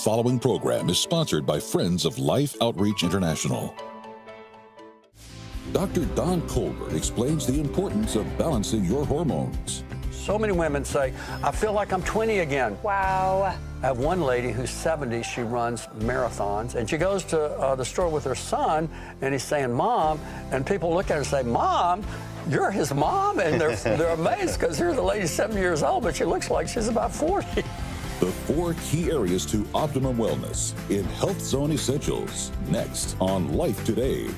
following program is sponsored by Friends of Life Outreach International. Dr. Don Colbert explains the importance of balancing your hormones. So many women say, I feel like I'm 20 again. Wow. I have one lady who's 70, she runs marathons, and she goes to the store with her son, and he's saying, Mom, and people look at her and say, Mom, you're his mom? And they're amazed, because here's the lady 70 years old, but she looks like she's about 40. The 4 key areas to optimum wellness in Health Zone Essentials, next on Life Today.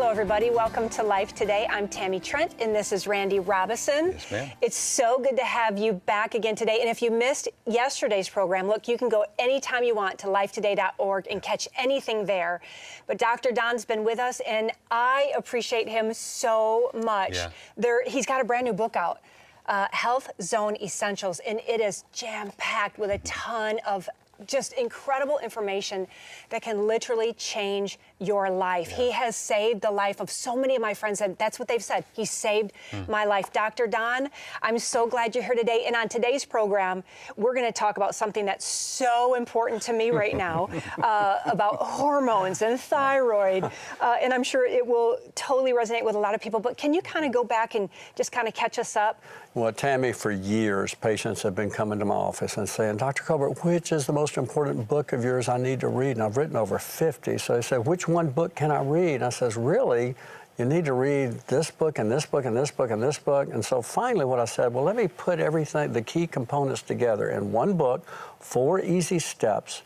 Everybody, welcome to Life Today. I'm Tammy Trent, and this is Randy Robison. Yes, ma'am. It's so good to have you back again today. And if you missed yesterday's program, look, you can go anytime you want to lifetoday.org and catch anything there. But Dr. Don's been with us, and I appreciate him so much. Yeah. He's got a brand new book out, Health Zone Essentials, and it is jam-packed with a ton of just incredible information that can literally change your life. Yeah. He has saved the life of so many of my friends, and that's what they've said. He saved my life. Dr. Don, I'm so glad you're here today. And on today's program, we're going to talk about something that's so important to me right now, about hormones and thyroid. And I'm sure it will totally resonate with a lot of people. But can you kind of go back and just kind of catch us up? Well, Tammy, for years, patients have been coming to my office and saying, Dr. Colbert, which is the most important book of yours I need to read? And I've written over 50. So they said, which one book can I read? And I says, really, you need to read this book and this book and this book and this book. And so finally what I said, well, let me put everything, the key components together in one book, 4 easy steps.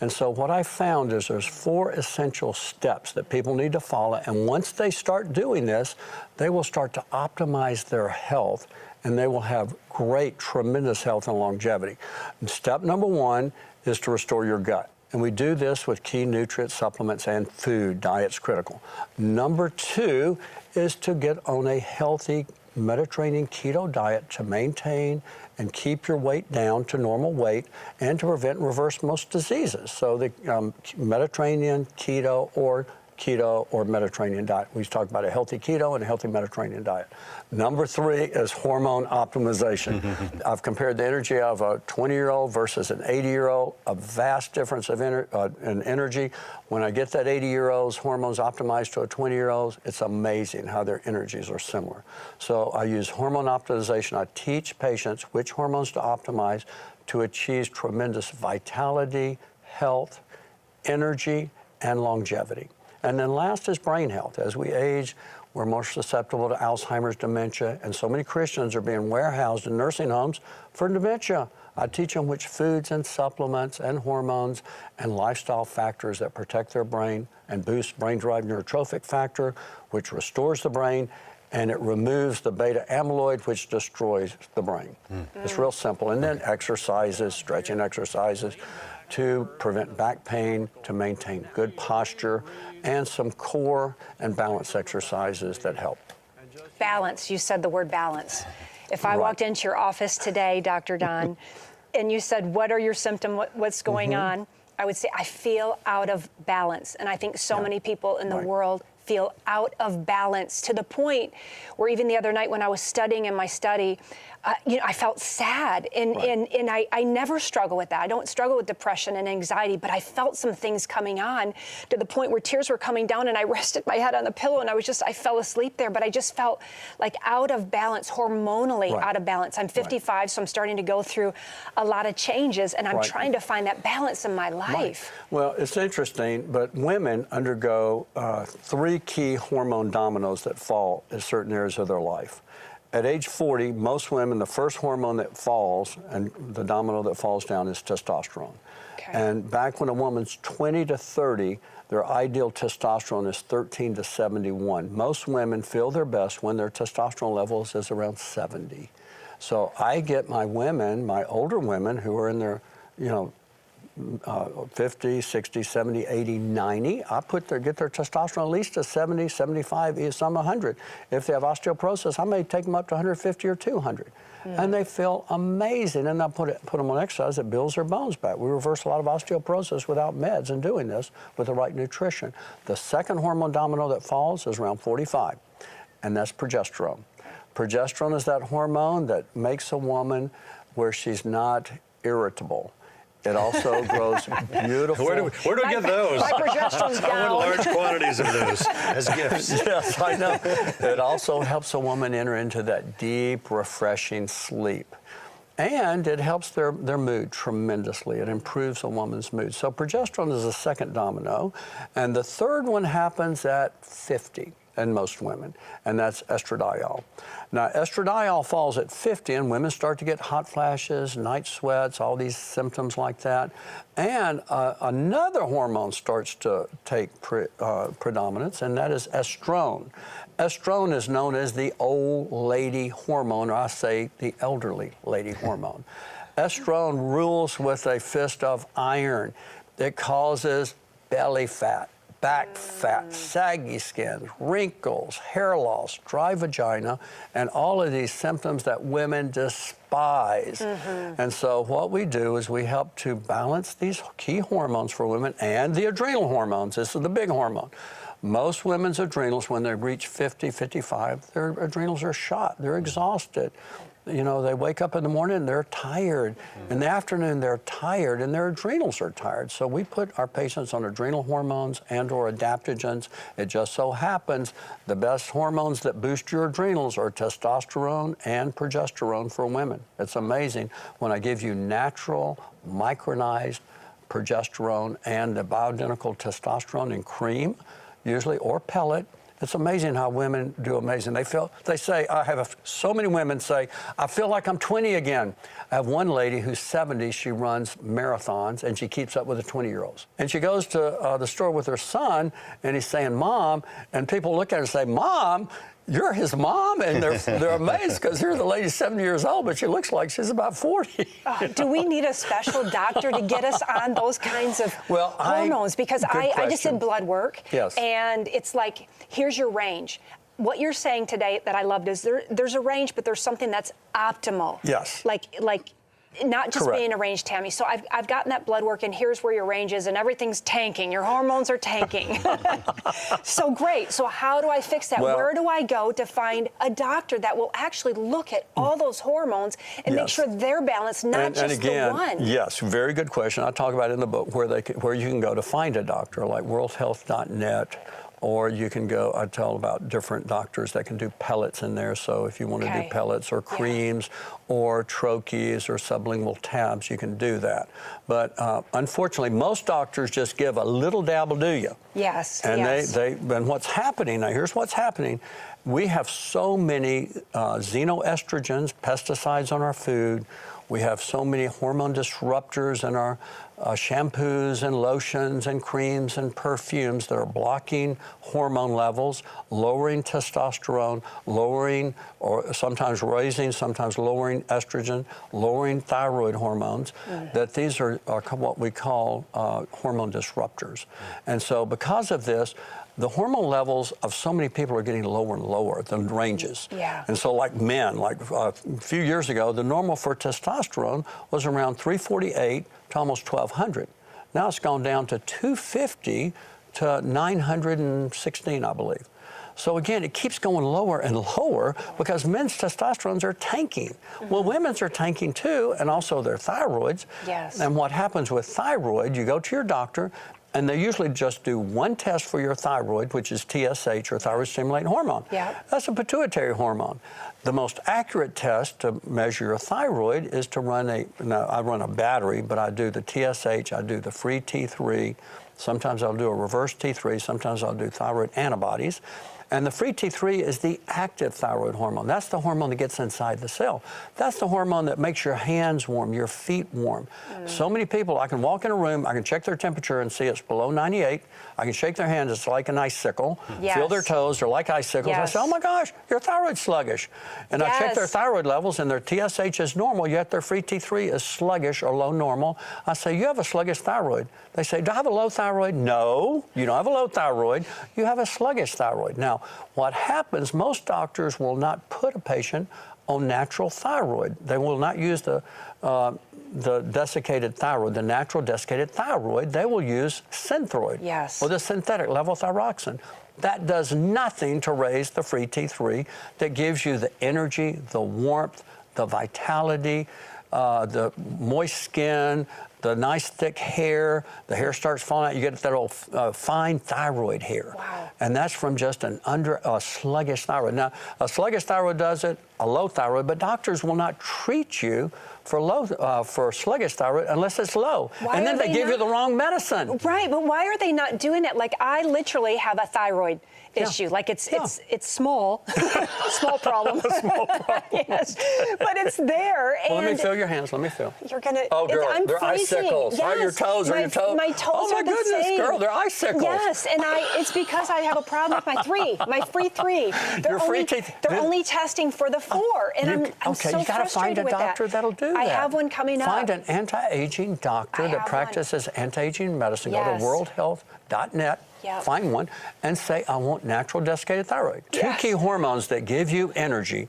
And so what I found is there's 4 essential steps that people need to follow. And once they start doing this, they will start to optimize their health, and they will have great, tremendous health and longevity. And step number 1 is to restore your gut. And we do this with key nutrient supplements and food. Diet's critical. Number 2 is to get on a healthy Mediterranean keto diet to maintain and keep your weight down to normal weight and to prevent and reverse most diseases. So the Mediterranean keto or Mediterranean diet. We talk about a healthy keto and a healthy Mediterranean diet. Number 3 is hormone optimization. I've compared the energy of a 20-year-old versus an 80-year-old, a vast difference of in energy. When I get that 80-year-old's hormones optimized to a 20-year-old's, it's amazing how their energies are similar. So I use hormone optimization. I teach patients which hormones to optimize to achieve tremendous vitality, health, energy, and longevity. And then last is brain health. As we age, we're more susceptible to Alzheimer's, dementia, and so many Christians are being warehoused in nursing homes for dementia. I teach them which foods and supplements and hormones and lifestyle factors that protect their brain and boost brain-derived neurotrophic factor, which restores the brain, and it removes the beta amyloid, which destroys the brain. It's real simple. And then exercises, stretching exercises, to prevent back pain, to maintain good posture, and some core and balance exercises that help. Balance. You said the word balance. If I walked into your office today, Dr. Don, and you said, what are your symptoms, what's going on? I would say, I feel out of balance. And I think so many people in the world feel out of balance, to the point where even the other night when I was studying in my study, I felt sad, and I never struggle with that. I don't struggle with depression and anxiety, but I felt some things coming on to the point where tears were coming down, and I rested my head on the pillow, and I fell asleep there, but I just felt like out of balance, hormonally out of balance. I'm 55, so I'm starting to go through a lot of changes, and I'm trying to find that balance in my life. Well, it's interesting, but women undergo 3 key hormone dominoes that fall in certain areas of their life. At age 40, most women, the first hormone that falls, and the domino that falls down, is testosterone. Okay. And back when a woman's 20 to 30, their ideal testosterone is 13 to 71. Most women feel their best when their testosterone levels is around 70. So I get my women, my older women who are in their, 50, 60, 70, 80, 90. Get their testosterone at least to 70, 75, some 100. If they have osteoporosis, I may take them up to 150 or 200. And they feel amazing. And I put them on exercise that builds their bones back. We reverse a lot of osteoporosis without meds and doing this with the right nutrition. The second hormone domino that falls is around 45, and that's progesterone. Progesterone is that hormone that makes a woman where she's not irritable. It also grows beautiful. Where do we get those? My progesterone's I down. want large quantities of those as gifts. Yes, I know. It also helps a woman enter into that deep, refreshing sleep. And it helps their mood tremendously. It improves a woman's mood. So progesterone is the second domino. And the third one happens at 50 in most women, and that's estradiol. Now, estradiol falls at 50, and women start to get hot flashes, night sweats, all these symptoms like that. And another hormone starts to take predominance, and that is estrone. Estrone is known as the old lady hormone, or I say the elderly lady hormone. Estrone rules with a fist of iron. It causes belly fat, back fat, saggy skin, wrinkles, hair loss, dry vagina, and all of these symptoms that women despise. And so what we do is we help to balance these key hormones for women and the adrenal hormones. This is the big hormone. Most women's adrenals, when they reach 50, 55, their adrenals are shot. They're exhausted. You know, they wake up in the morning and they're tired. In the afternoon, they're tired, and their adrenals are tired. So we put our patients on adrenal hormones and/or adaptogens. It just so happens the best hormones that boost your adrenals are testosterone and progesterone for women. It's amazing when I give you natural, micronized progesterone and the bioidentical testosterone in cream, usually, or pellet. It's amazing how women do amazing. They say, so many women say, I feel like I'm 20 again. I have one lady who's 70, she runs marathons, and she keeps up with the 20-year-olds. And she goes to the store with her son, and he's saying, Mom, and people look at her and say, Mom, you're his mom? And they're amazed because here's the lady 70 years old, but she looks like she's about 40. Do we need a special doctor to get us on those kinds of hormones? Because I just did blood work, yes, and it's like, here's your range. What you're saying today that I loved is there's a range, but there's something that's optimal. Yes. Like not just Correct. being a range, Tammy. So I've gotten that blood work, and here's where your range is, and everything's tanking. Your hormones are tanking. So great. So how do I fix that? Well, where do I go to find a doctor that will actually look at all those hormones and make sure they're balanced, not just again, the one? Yes, very good question. I talk about it in the book where you can go to find a doctor, like worldhealth.net. Or you can go, I tell about different doctors that can do pellets in there. So if you want to do pellets or creams or troches or sublingual tabs, you can do that. But unfortunately, most doctors just give a little dab will do you. Yes, and yes. and what's happening, now here's what's happening. We have so many xenoestrogens, pesticides on our food. We have so many hormone disruptors in our shampoos and lotions and creams and perfumes that are blocking hormone levels, lowering testosterone, lowering or sometimes raising, sometimes lowering estrogen, lowering thyroid hormones, that these are what we call hormone disruptors. And so because of this, the hormone levels of so many people are getting lower and lower, the ranges. Yeah. And so like men, like a few years ago, the normal for testosterone was around 348 to almost 1,200. Now it's gone down to 250 to 916, I believe. So again, it keeps going lower and lower because men's testosterones are tanking. Well, women's are tanking too, and also their thyroids. Yes. And what happens with thyroid, you go to your doctor, and they usually just do one test for your thyroid, which is TSH, or thyroid stimulating hormone. Yeah. That's a pituitary hormone. The most accurate test to measure your thyroid is to run I run a battery, but I do the TSH, I do the free T3, sometimes I'll do a reverse T3, sometimes I'll do thyroid antibodies. And the free T3 is the active thyroid hormone. That's the hormone that gets inside the cell. That's the hormone that makes your hands warm, your feet warm. So many people, I can walk in a room, I can check their temperature and see it's below 98. I can shake their hands, it's like an icicle. Yes. Feel their toes, they're like icicles. Yes. I say, oh my gosh, your thyroid's sluggish. And I check their thyroid levels and their TSH is normal, yet their free T3 is sluggish or low normal. I say, you have a sluggish thyroid. They say, do I have a low thyroid? No, you don't have a low thyroid. You have a sluggish thyroid. Now, what happens, most doctors will not put a patient on natural thyroid. They will not use the desiccated thyroid, the natural desiccated thyroid. They will use Synthroid, or the synthetic levothyroxine. That does nothing to raise the free T3 that gives you the energy, the warmth, the vitality, the moist skin, the nice thick hair. The hair starts falling out. You get that old fine thyroid hair. Wow. And that's from just a sluggish thyroid. Now, a sluggish thyroid does it, a low thyroid, but doctors will not treat you for sluggish thyroid unless it's low. And then they give you the wrong medicine. Right, but why are they not doing it? Like, I literally have a thyroid issue. Like, it's small, small problem. Small problem. Yes, but it's there. Well, and let me feel your hands. Let me feel. You're gonna. Oh, girl, I'm they're freezing. icicles. Yes. Are your toes? Are your toes? My toes oh my are the goodness, same. girl, they're icicles. Yes, and it's because I have a problem with my free 3. They're only testing for the 4, and I'm so you gotta find a frustrated with doctor that'll do that. I have one coming up. Find an anti-aging doctor that practices anti-aging medicine. Go to worldhealth.net. Find one and say, I want natural desiccated thyroid. 2 key hormones that give you energy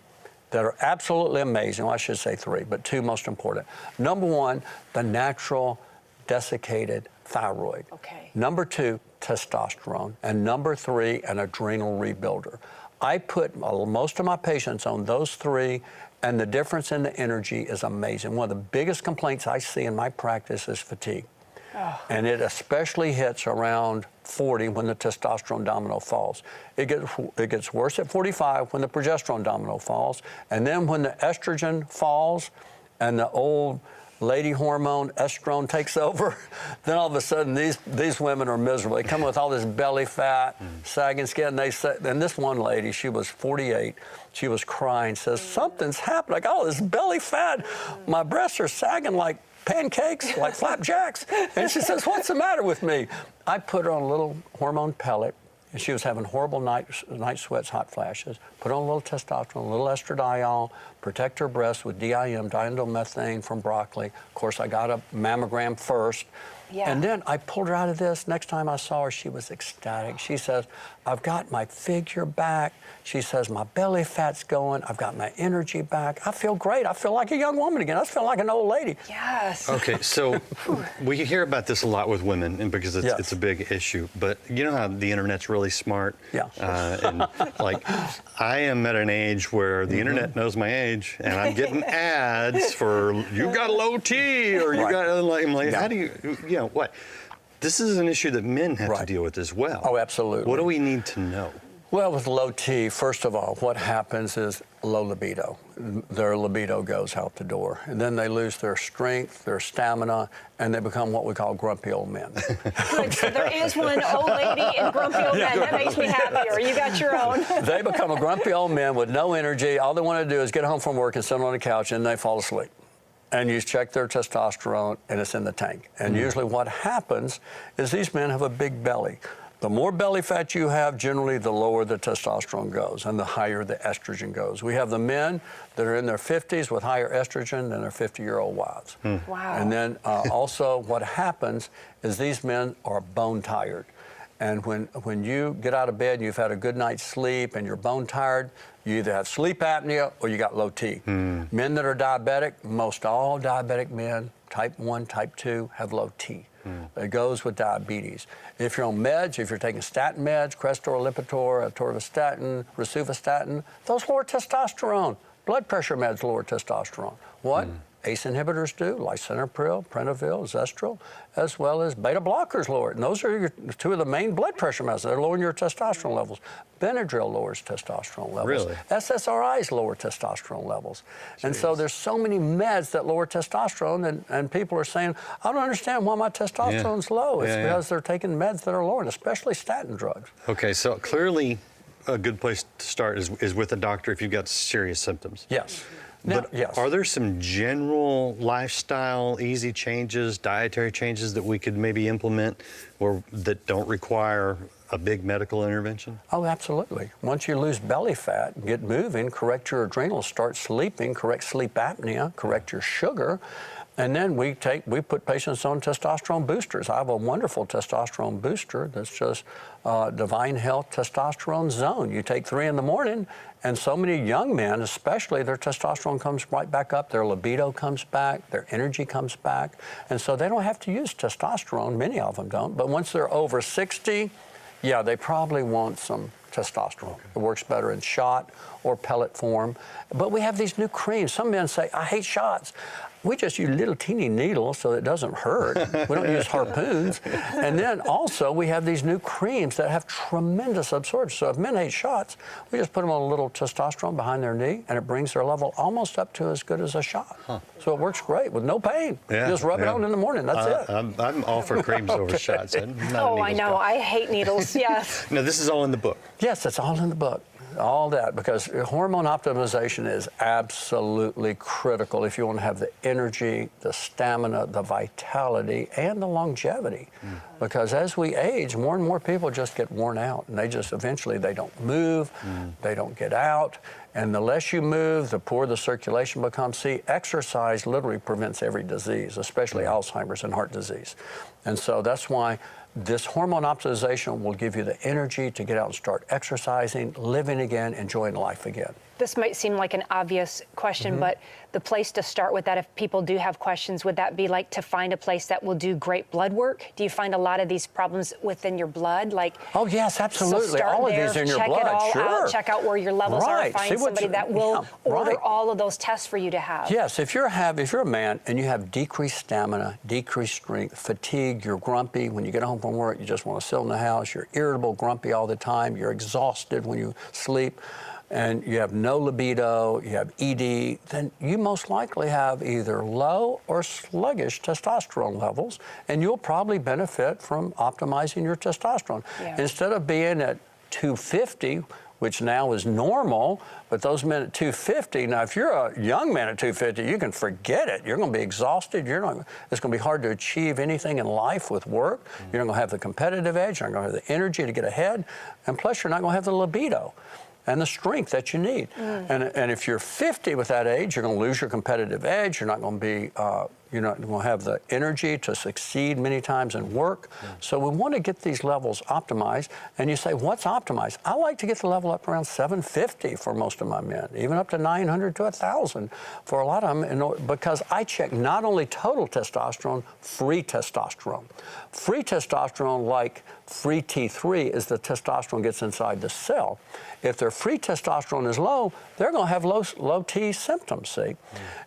that are absolutely amazing. Well, I should say 3, but 2 most important. Number 1, the natural desiccated thyroid. Number 2, testosterone. And number 3, an adrenal rebuilder. I put most of my patients on those 3, and the difference in the energy is amazing. One of the biggest complaints I see in my practice is fatigue. And it especially hits around 40 when the testosterone domino falls. It gets worse at 45 when the progesterone domino falls. And then when the estrogen falls and the old lady hormone, estrone, takes over, then all of a sudden these women are miserable. They come with all this belly fat, sagging skin. And this one lady, she was 48. She was crying, says, something's happened. Like, oh, this belly fat. My breasts are sagging like pancakes, like flapjacks. And she says, what's the matter with me? I put her on a little hormone pellet, and she was having horrible night sweats, hot flashes. Put on a little testosterone, a little estradiol, protect her breasts with DIM, diindomethane from broccoli. Of course, I got a mammogram first. And then I pulled her out of this. Next time I saw her, she was ecstatic. She says, I've got my figure back. She says, my belly fat's going. I've got my energy back. I feel great. I feel like a young woman again. I feel like an old lady. Yes. Okay, so we hear about this a lot with women, and because it's a big issue. But you know how the internet's really smart? And like, I am at an age where the internet knows my age, and I'm getting ads for, you got a low T, or you got, I'm like, how do you know, what? This is an issue that men have to deal with as well. Oh, absolutely. What do we need to know? Well, with low T, first of all, what happens is low libido. Their libido goes out the door. And then they lose their strength, their stamina, and they become what we call grumpy old men. Good, so there is one old lady and grumpy old men. That makes me happier. You got your own. They become a grumpy old man with no energy. All they want to do is get home from work and sit on the couch, and they fall asleep. And you check their testosterone, and it's in the tank. And usually what happens is these men have a big belly. The more belly fat you have, generally the lower the testosterone goes and the higher the estrogen goes. We have the men that are in their 50s with higher estrogen than their 50-year-old wives. Wow. And then also what happens is these men are bone tired. And when you get out of bed, you've had a good night's sleep and you're bone tired, you either have sleep apnea or you got low T. Men that are diabetic, most all diabetic men, type 1, type 2, have low T. It goes with diabetes. If you're on meds, if you're taking statin meds, Crestor, Lipitor, atorvastatin, rosuvastatin, those lower testosterone. Blood pressure meds lower testosterone. What? ACE inhibitors do, lisinopril, Prevnavil, Zestril, as well as beta blockers lower it. And those are 2 of the main blood pressure medicines. They're lowering your testosterone levels. Benadryl lowers testosterone levels. Really? SSRIs lower testosterone levels. And so there's so many meds that lower testosterone, and people are saying, I don't understand why my testosterone's low. It's because they're taking meds that are lowering, especially statin drugs. Okay, so clearly a good place to start is with a doctor if you've got serious symptoms. Yes. Now, But yes. are there some general lifestyle, easy changes, dietary changes that we could maybe implement or that don't require a big medical intervention? Oh, absolutely. Once you lose belly fat, get moving, correct your adrenals, start sleeping, correct sleep apnea, correct your sugar, and then we put patients on testosterone boosters. I have a wonderful testosterone booster that's just Divine Health Testosterone Zone. You take 3 in the morning, and so many young men, especially, their testosterone comes right back up, their libido comes back, their energy comes back, and so they don't have to use testosterone. Many of them don't, but once they're over 60, yeah, they probably want some testosterone. Okay. It works better in shot or pellet form. But we have these new creams. Some men say, I hate shots. We just use little teeny needles so it doesn't hurt. We don't use harpoons. And then also we have these new creams that have tremendous absorption. So if men hate shots, we just put them on a little testosterone behind their knee and it brings their level almost up to as good as a shot. Huh. So it works great with no pain. Yeah, just rub it on in the morning, that's it. I'm all for creams over shots. Oh, I know, I hate needles, yes. No, this is all in the book. Yes, it's all in the book. All that, because hormone optimization is absolutely critical if you want to have the energy, the stamina, the vitality, and the longevity. Because as we age, more and more people just get worn out, and they just eventually they don't move, they don't get out, and the less you move, the poorer the circulation becomes. See, exercise literally prevents every disease, especially Alzheimer's and heart disease. And so that's why this hormone optimization will give you the energy to get out and start exercising, living again, enjoying life again. This might seem like an obvious question, but the place to start with that, if people do have questions, would that be like to find a place that will do great blood work? Do you find a lot of these problems within your blood? Like, oh, yes, absolutely. So start all there, of these in your check blood, it all sure. out, check out where your levels are, find somebody that will order all of those tests for you to have. Yes, if you're a man and you have decreased stamina, decreased strength, fatigue, you're grumpy, when you get home from work, you just want to sit in the house, you're irritable, grumpy all the time, you're exhausted when you sleep, and you have no libido, you have ED, then you most likely have either low or sluggish testosterone levels, and you'll probably benefit from optimizing your testosterone. Yeah. Instead of being at 250, which now is normal, but those men at 250, now if you're a young man at 250, you can forget it. You're going to be exhausted. It's going to be hard to achieve anything in life with work. You're not going to have the competitive edge. You're not going to have the energy to get ahead, and plus you're not going to have the libido and the strength that you need. And if you're 50 with that age, you're going to lose your competitive edge. You're not going to be, you're not going to have the energy to succeed many times in work. So we want to get these levels optimized. And you say, what's optimized? I like to get the level up around 750 for most of my men, even up to 900 to 1,000 for a lot of them, because I check not only total testosterone, free testosterone. Free testosterone, like free T3, is the testosterone gets inside the cell. If their free testosterone is low, they're going to have low T symptoms, see?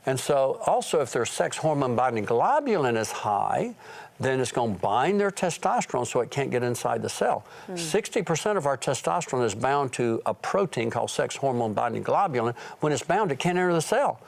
And so also if their sex hormone binding globulin is high, then it's going to bind their testosterone so it can't get inside the cell. 60% of our testosterone is bound to a protein called sex hormone binding globulin. When it's bound, it can't enter the cell.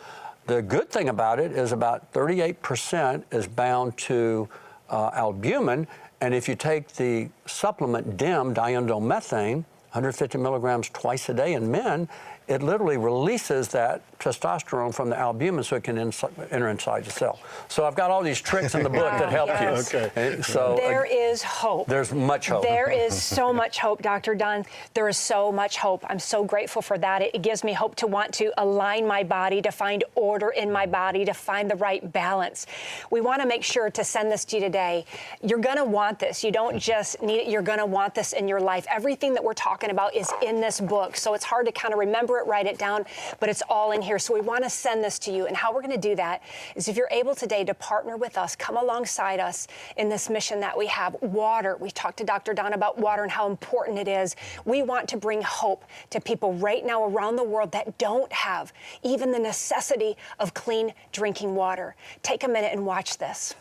The good thing about it is about 38% is bound to albumin, and if you take the supplement DIM, diindomethane, 150 milligrams twice a day in men, it literally releases that testosterone from the albumin so it can enter inside the cell. So I've got all these tricks in the book that help you. Okay. So there is hope. There's much hope. There is so much hope, Dr. Don. There is so much hope. I'm so grateful for that. It gives me hope to want to align my body, to find order in my body, to find the right balance. We want to make sure to send this to you today. You're going to want this. You don't just need it. You're going to want this in your life. Everything that we're talking about is in this book. So it's hard to kind of remember it, write it down, but it's all in here. So we want to send this to you. And how we're going to do that is if you're able today to partner with us, come alongside us in this mission that we have. Water. We talked to Dr. Don about water and how important it is. We want to bring hope to people right now around the world that don't have even the necessity of clean drinking water. Take a minute and watch this.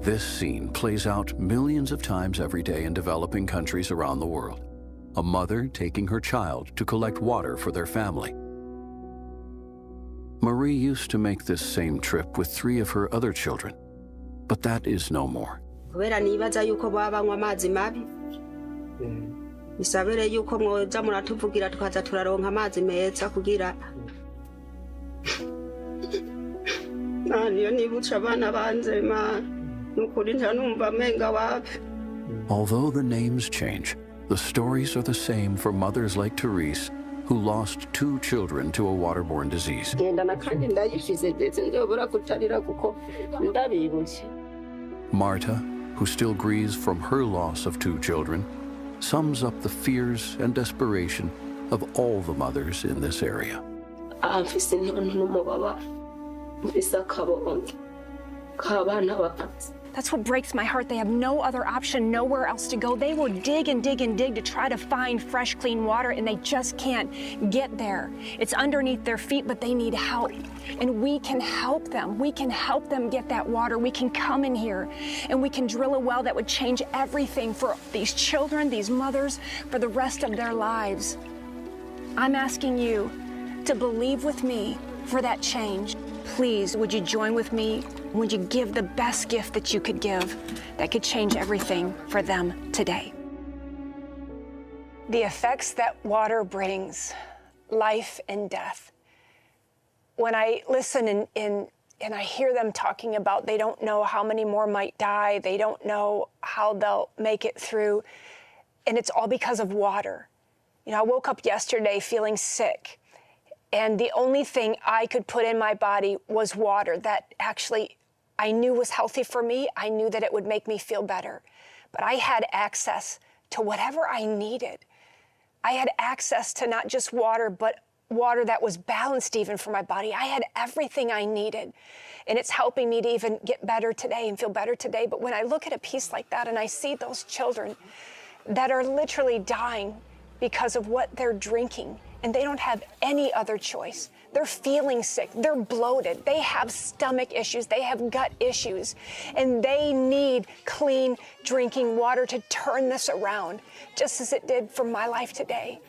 This scene plays out millions of times every day in developing countries around the world. A mother taking her child to collect water for their family. Marie used to make this same trip with 3 of her other children, but that is no more. Isabere yuko mwoza muratuvugira tukaza turaronka amazi meza kugira niyo nibutsa abana banje nukuri ntanumva menga wapi. Although the names change, the stories are the same for mothers like Therese, who lost 2 children to a waterborne disease. Marta, who still grieves from her loss of 2 children, sums up the fears and desperation of all the mothers in this area. That's what breaks my heart. They have no other option, nowhere else to go. They will dig and dig and dig to try to find fresh, clean water, and they just can't get there. It's underneath their feet, but they need help. And we can help them. We can help them get that water. We can come in here and we can drill a well that would change everything for these children, these mothers, for the rest of their lives. I'm asking you to believe with me for that change. Please, would you join with me? Would you give the best gift that you could give that could change everything for them today? The effects that water brings, life and death. When I listen and I hear them talking about they don't know how many more might die, they don't know how they'll make it through, and it's all because of water. You know, I woke up yesterday feeling sick, and the only thing I could put in my body was water that actually I knew was healthy for me. I knew that it would make me feel better. But I had access to whatever I needed. I had access to not just water, but water that was balanced even for my body. I had everything I needed. And it's helping me to even get better today and feel better today. But when I look at a piece like that and I see those children that are literally dying because of what they're drinking, and they don't have any other choice. They're feeling sick, they're bloated, they have stomach issues, they have gut issues, and they need clean drinking water to turn this around, just as it did for my life today.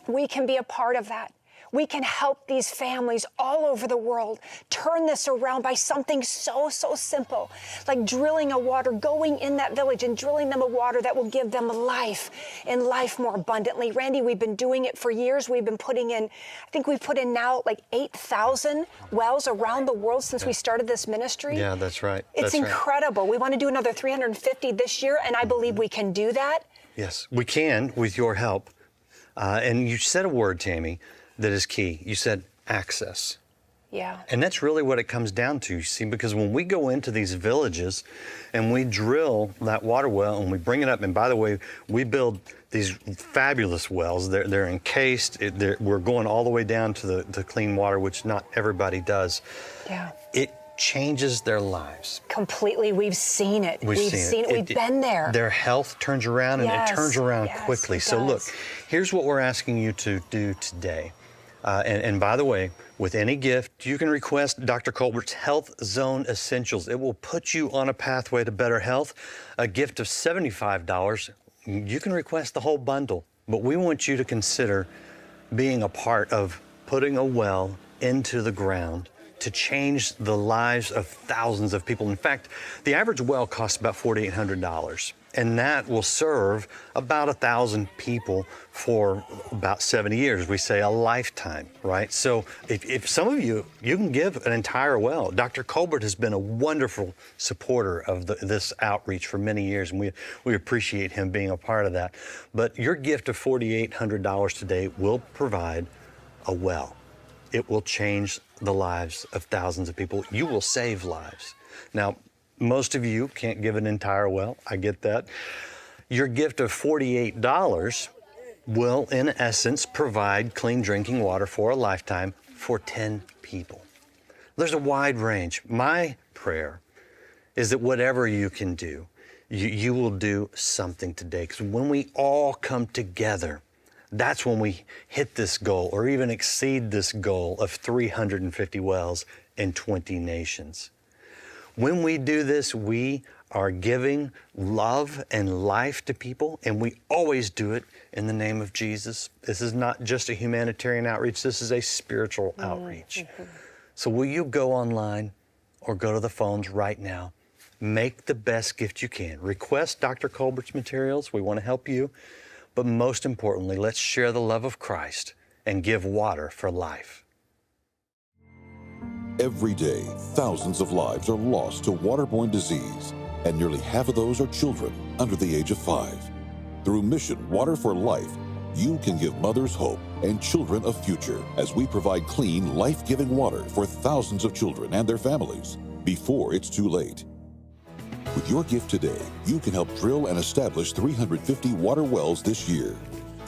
We can be a part of that. We can help these families all over the world turn this around by something so simple, like drilling a water, going in that village and drilling them a water that will give them life and life more abundantly. Randy, we've been doing it for years. We've been putting in, I think we've put in now like 8,000 wells around the world since we started this ministry. Yeah, that's right. It's incredible. We want to do another 350 this year, and I believe we can do that. Yes, we can with your help. And you said a word, Tammy, that is key. You said access. Yeah. And that's really what it comes down to, you see, because when we go into these villages and we drill that water well and we bring it up, and by the way, we build these fabulous wells. They're encased. We're going all the way down to the clean water, which not everybody does. Yeah. It changes their lives. Completely. We've seen it. We've seen it. We've been there. Their health turns around, and it turns around quickly. So look, here's what we're asking you to do today. And by the way, with any gift, you can request Dr. Colbert's Health Zone Essentials. It will put you on a pathway to better health. A gift of $75, you can request the whole bundle. But we want you to consider being a part of putting a well into the ground to change the lives of thousands of people. In fact, the average well costs about $4,800. And that will serve about 1,000 people for about 70 years. We say a lifetime, right? So if some of you can give an entire well. Dr. Colbert has been a wonderful supporter of this outreach for many years, and we appreciate him being a part of that. But your gift of $4,800 today will provide a well. It will change the lives of thousands of people. You will save lives. Now, most of you can't give an entire well. I get that. Your gift of $48 will, in essence, provide clean drinking water for a lifetime for 10 people. There's a wide range. My prayer is that whatever you can do, you will do something today. Because when we all come together, that's when we hit this goal or even exceed this goal of 350 wells in 20 nations. When we do this, we are giving love and life to people, and we always do it in the name of Jesus. This is not just a humanitarian outreach, this is a spiritual outreach. So will you go online or go to the phones right now Make the best gift you can. Request Dr. Colbert's materials. We want to help you. But most importantly, let's share the love of Christ and give water for life. Every day, thousands of lives are lost to waterborne disease, and nearly half of those are children under the age of 5. Through Mission Water for Life, you can give mothers hope and children a future as we provide clean, life-giving water for thousands of children and their families before it's too late. With your gift today, you can help drill and establish 350 water wells this year.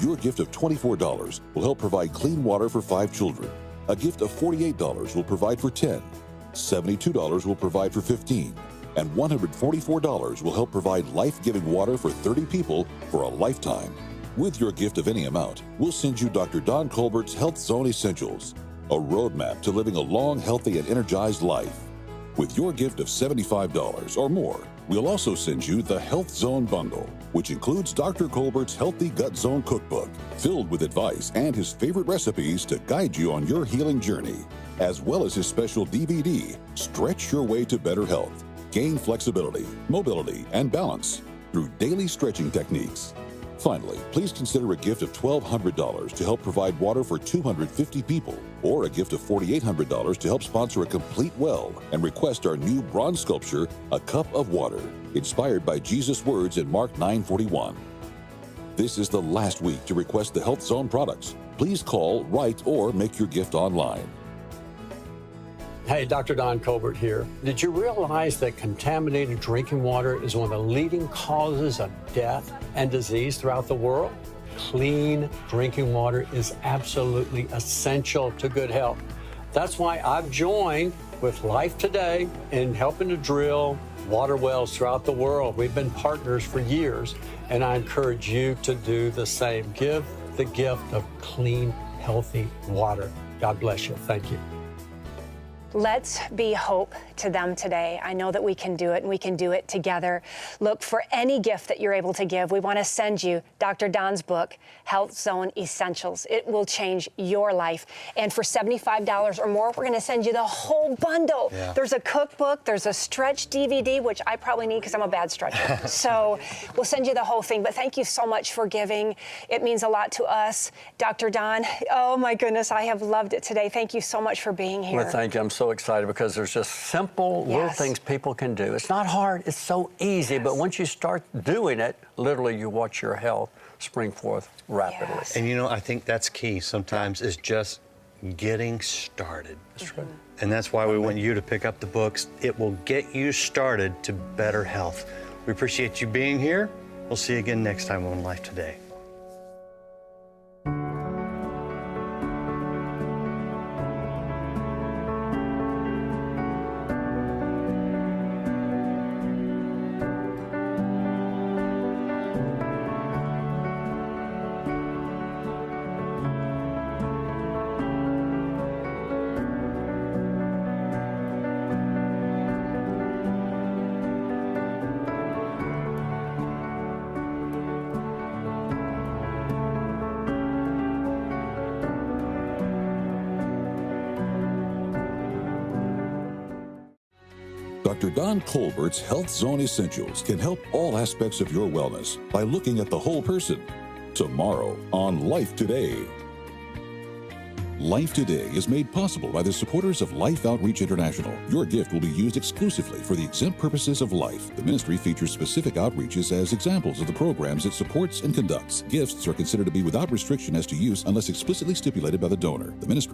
Your gift of $24 will help provide clean water for 5 children. A gift of $48 will provide for 10, $72 will provide for 15, and $144 will help provide life-giving water for 30 people for a lifetime. With your gift of any amount, we'll send you Dr. Don Colbert's Health Zone Essentials, a roadmap to living a long, healthy, and energized life. With your gift of $75 or more, we'll also send you the Health Zone Bundle, which includes Dr. Colbert's Healthy Gut Zone Cookbook, filled with advice and his favorite recipes to guide you on your healing journey, as well as his special DVD, Stretch Your Way to Better Health. Gain flexibility, mobility, and balance through daily stretching techniques. Finally, please consider a gift of $1,200 to help provide water for 250 people, or a gift of $4,800 to help sponsor a complete well and request our new bronze sculpture, A Cup of Water, inspired by Jesus' words in Mark 9:41. This is the last week to request the Health Zone products. Please call, write, or make your gift online. Hey, Dr. Don Colbert here. Did you realize that contaminated drinking water is one of the leading causes of death and disease throughout the world? Clean drinking water is absolutely essential to good health. That's why I've joined with Life Today in helping to drill water wells throughout the world. We've been partners for years, and I encourage you to do the same. Give the gift of clean, healthy water. God bless you. Thank you. Let's be hope to them today. I know that we can do it, and we can do it together. Look, for any gift that you're able to give, we want to send you Dr. Don's book, Health Zone Essentials. It will change your life. And for $75 or more, we're going to send you the whole bundle. Yeah. There's a cookbook, there's a stretch DVD, which I probably need because I'm a bad stretcher. So we'll send you the whole thing. But thank you so much for giving. It means a lot to us. Dr. Don, oh my goodness, I have loved it today. Thank you so much for being here. Well, thank you. I'm so excited because there's just simple little things people can do. It's not hard, it's so easy, but once you start doing it, literally you watch your health spring forth rapidly. Yes. And you know, I think that's key sometimes is just getting started. That's right. And that's why we want you to pick up the books. It will get you started to better health. We appreciate you being here. We'll see you again next time on Life Today. Dr. Don Colbert's Health Zone Essentials can help all aspects of your wellness by looking at the whole person. Tomorrow on Life Today. Life Today is made possible by the supporters of Life Outreach International. Your gift will be used exclusively for the exempt purposes of life. The ministry features specific outreaches as examples of the programs it supports and conducts. Gifts are considered to be without restriction as to use unless explicitly stipulated by the donor. The ministry